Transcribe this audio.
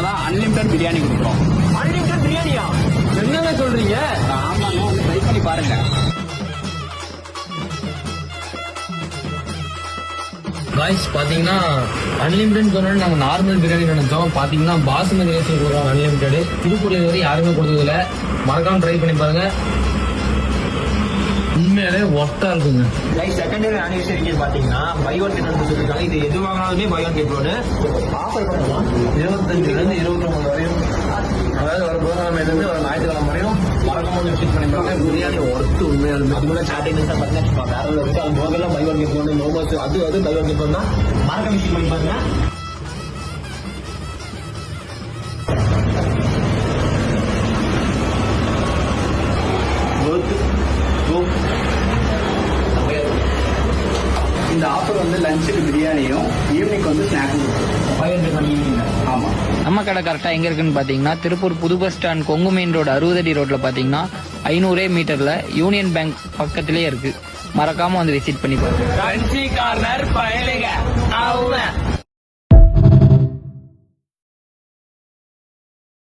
நம்ம தான் அன்லிமிடெட் பிரியாணி கொடுக்குறோம். அன்லிமிடெட் பிரியாணியா? என்னங்க சொல்றீங்க? ஆமாங்க, வந்து ட்ரை பண்ணி பாருங்க. காய்ஸ் பாத்தீங்கன்னா அன்லிமிடெட் சொன்னோன்னு நாங்க நார்மல் பிரியாணி நினைச்சோம். பாத்தீங்கன்னா பாசுமதி ரைஸ் கொடுக்குறோம் அன்லிமிடெட். திருப்பூர்ல வரை யாருமே கொடுத்ததில்ல. மறக்காம ட்ரை பண்ணி பாருங்க, உண்மையாலே ஒர்த்தா இருக்குங்க. லைக் செகண்டரி ஆனிவர்சரிக்கு பாத்தீங்கன்னா பை ஒன் கெட் ஒன் சொல்லிருக்காங்க. இது எது வாங்கினாலுமே buy one get one offer பண்ணலாம். 25ல இருந்து 29 வரையும், அதாவது ஒரு புதன்கிழமையில இருந்து ஒரு ஞாயிற்றுக்கிழமை வரையும் மறக்காம விசிட் பண்ணி பாருங்க. பிரியாணி ஒர்த்து உண்மையாலுமே. அது கூட சாட்டிங் பாத்தீங்கன்னா வேற இருக்கு. அது போகலாம் buy one get one, momos அது பை ஒன் கெட் ஒன் தான். மறக்காம விசிட் பண்ணி பாருங்க. இந்த ஆஃபர் வந்து லஞ்சுக்கு பிரியாணியும் ஈவினிங் வந்து ஸ்நாக்கும் கொடுக்குறோம். ஆமா, நம்ம கடை கரெக்டா எங்க இருக்குன்னு பாத்தீங்கன்னா திருப்பூர் புது bus stand Kongu main road 60 அடி ரோட்ல பாத்தீங்கன்னா 500 மீட்டர்ல யூனியன் பேங்க் பக்கத்திலே இருக்கு. மறக்காம வந்து விசிட் பண்ணி பாருங்க.